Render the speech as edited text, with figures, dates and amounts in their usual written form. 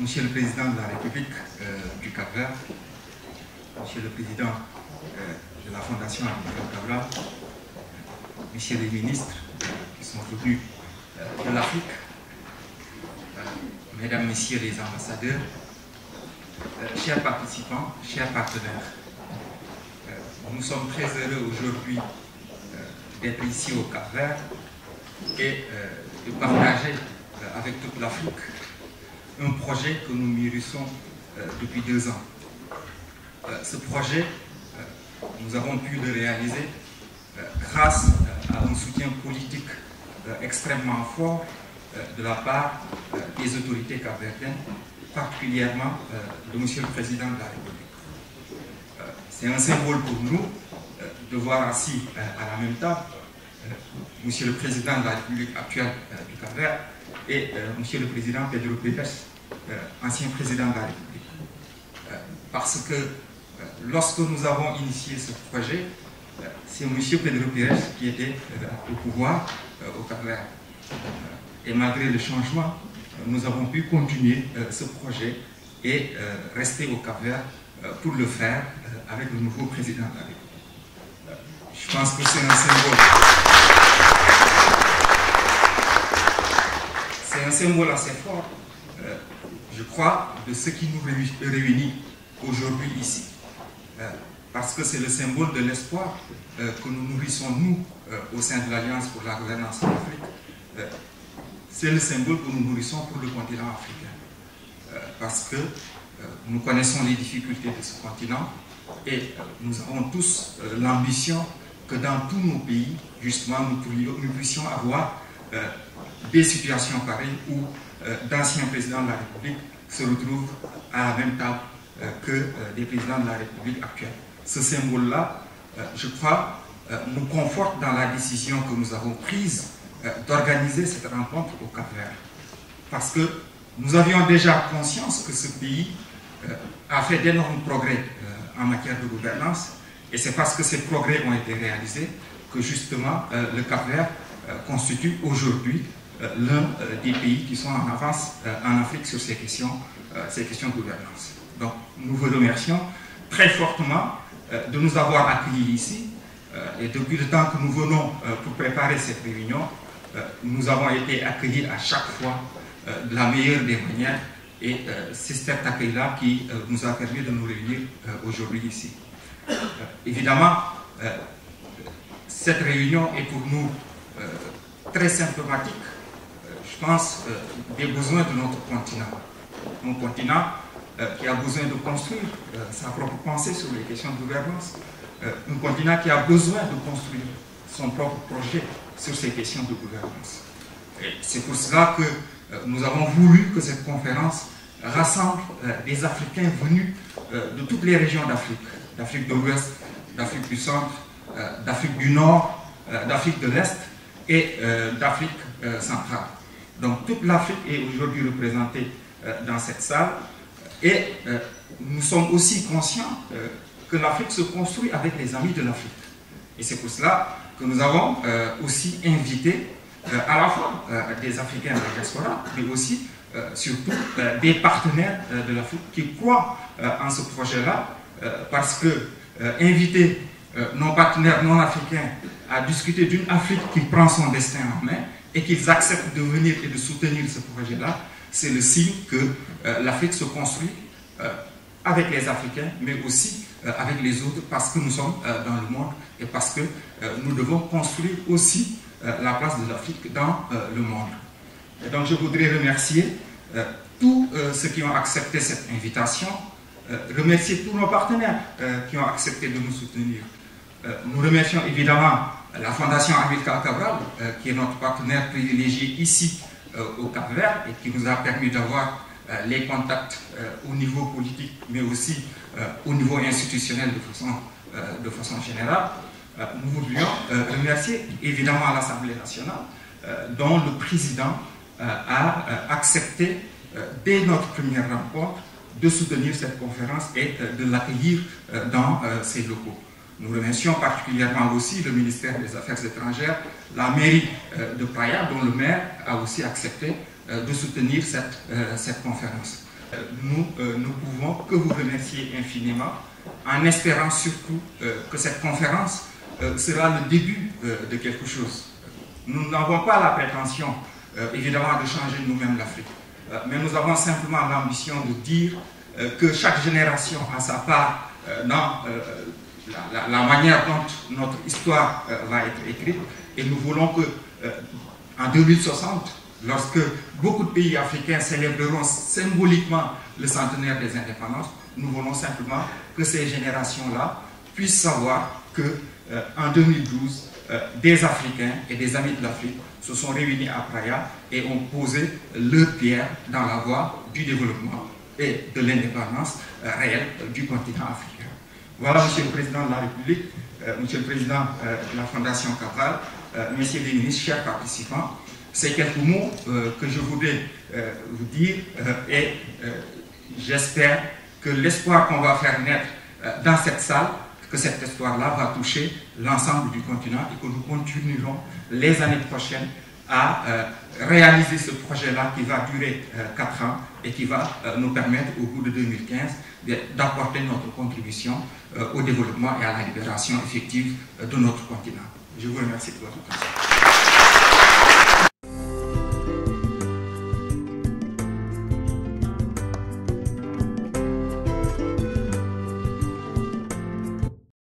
Monsieur le Président de la République du Cap-Vert, Monsieur le Président de la Fondation Amilcar Cabral, Messieurs les ministres qui sont venus de l'Afrique, Mesdames, Messieurs les ambassadeurs, chers participants, chers partenaires, nous sommes très heureux aujourd'hui d'être ici au Cap-Vert et de partager avec toute l'Afrique un projet que nous mûrissons depuis 2 ans. Ce projet, nous avons pu le réaliser grâce à un soutien politique extrêmement fort de la part des autorités capverdiennes, particulièrement de Monsieur le Président de la République. C'est un symbole pour nous de voir assis à la même table Monsieur le Président de la République actuelle du Cap-Vert et Monsieur le Président Pedro Pérez, ancien Président de la République. Parce que lorsque nous avons initié ce projet, c'est Monsieur Pedro Pérez qui était au pouvoir au Cap-Vert. Et malgré le changement, nous avons pu continuer ce projet et rester au Cap-Vert pour le faire avec le nouveau Président de la République. Je pense que c'est un symbole. C'est un symbole assez fort, je crois, de ce qui nous réunit aujourd'hui ici. Parce que c'est le symbole de l'espoir que nous nourrissons, nous, au sein de l'Alliance pour la gouvernance en Afrique. C'est le symbole que nous nourrissons pour le continent africain. Parce que nous connaissons les difficultés de ce continent et nous avons tous l'ambition que dans tous nos pays, justement, nous puissions avoir des situations pareilles où d'anciens présidents de la République se retrouvent à la même table que des présidents de la République actuelle. Ce symbole-là, je crois, nous conforte dans la décision que nous avons prise d'organiser cette rencontre au Cap-Vert. Parce que nous avions déjà conscience que ce pays a fait d'énormes progrès en matière de gouvernance, et c'est parce que ces progrès ont été réalisés que justement le Cap-Vert constitue aujourd'hui l'un des pays qui sont en avance en Afrique sur ces questions de gouvernance. Donc nous vous remercions très fortement de nous avoir accueillis ici, et depuis le temps que nous venons pour préparer cette réunion, nous avons été accueillis à chaque fois de la meilleure des manières, et c'est cet accueil-là qui nous a permis de nous réunir aujourd'hui ici. Évidemment, cette réunion est pour nous très symptomatique, je pense, des besoins de notre continent. Un continent qui a besoin de construire sa propre pensée sur les questions de gouvernance, un continent qui a besoin de construire son propre projet sur ces questions de gouvernance. C'est pour cela que nous avons voulu que cette conférence rassemble des Africains venus de toutes les régions d'Afrique, d'Afrique de l'Ouest, d'Afrique du Centre, d'Afrique du Nord, d'Afrique de l'Est et d'Afrique centrale. Donc toute l'Afrique est aujourd'hui représentée dans cette salle, et nous sommes aussi conscients que l'Afrique se construit avec les amis de l'Afrique. Et c'est pour cela que nous avons aussi invité à la fois des Africains de la diaspora, mais aussi surtout des partenaires de l'Afrique qui croient en ce projet-là, parce que inviter nos partenaires non africains à discuter d'une Afrique qui prend son destin en main et qu'ils acceptent de venir et de soutenir ce projet-là, c'est le signe que l'Afrique se construit avec les Africains, mais aussi avec les autres, parce que nous sommes dans le monde et parce que nous devons construire aussi la place de l'Afrique dans le monde. Et donc je voudrais remercier tous ceux qui ont accepté cette invitation, remercier tous nos partenaires qui ont accepté de nous soutenir. Nous remercions évidemment la Fondation Amilcar Cabral, qui est notre partenaire privilégié ici au Cap-Vert et qui nous a permis d'avoir les contacts au niveau politique, mais aussi au niveau institutionnel de façon générale. Nous voudrions remercier évidemment l'Assemblée nationale, dont le président a accepté dès notre première rencontre de soutenir cette conférence et de l'accueillir dans ses locaux. Nous remercions particulièrement aussi le ministère des Affaires étrangères, la mairie de Praia, dont le maire a aussi accepté de soutenir cette conférence. nous ne pouvons que vous remercier infiniment, en espérant surtout que cette conférence sera le début de quelque chose. Nous n'avons pas la prétention, évidemment, de changer nous-mêmes l'Afrique, mais nous avons simplement l'ambition de dire que chaque génération a sa part dans la manière dont notre histoire va être écrite, et nous voulons que en 2060, lorsque beaucoup de pays africains célébreront symboliquement le centenaire des indépendances, nous voulons simplement que ces générations-là puissent savoir que en 2012, des Africains et des amis de l'Afrique se sont réunis à Praia et ont posé leur pierre dans la voie du développement et de l'indépendance réelle du continent africain. Voilà, Monsieur le Président de la République, Monsieur le Président de la Fondation Cabral, Messieurs les ministres, chers participants, c'est quelques mots que je voudrais vous dire et j'espère que l'espoir qu'on va faire naître dans cette salle, que cet espoir-là va toucher l'ensemble du continent et que nous continuerons les années prochaines à réaliser ce projet-là qui va durer 4 ans et qui va nous permettre au bout de 2015 d'apporter notre contribution au développement et à la libération effective de notre continent. Je vous remercie de votre attention.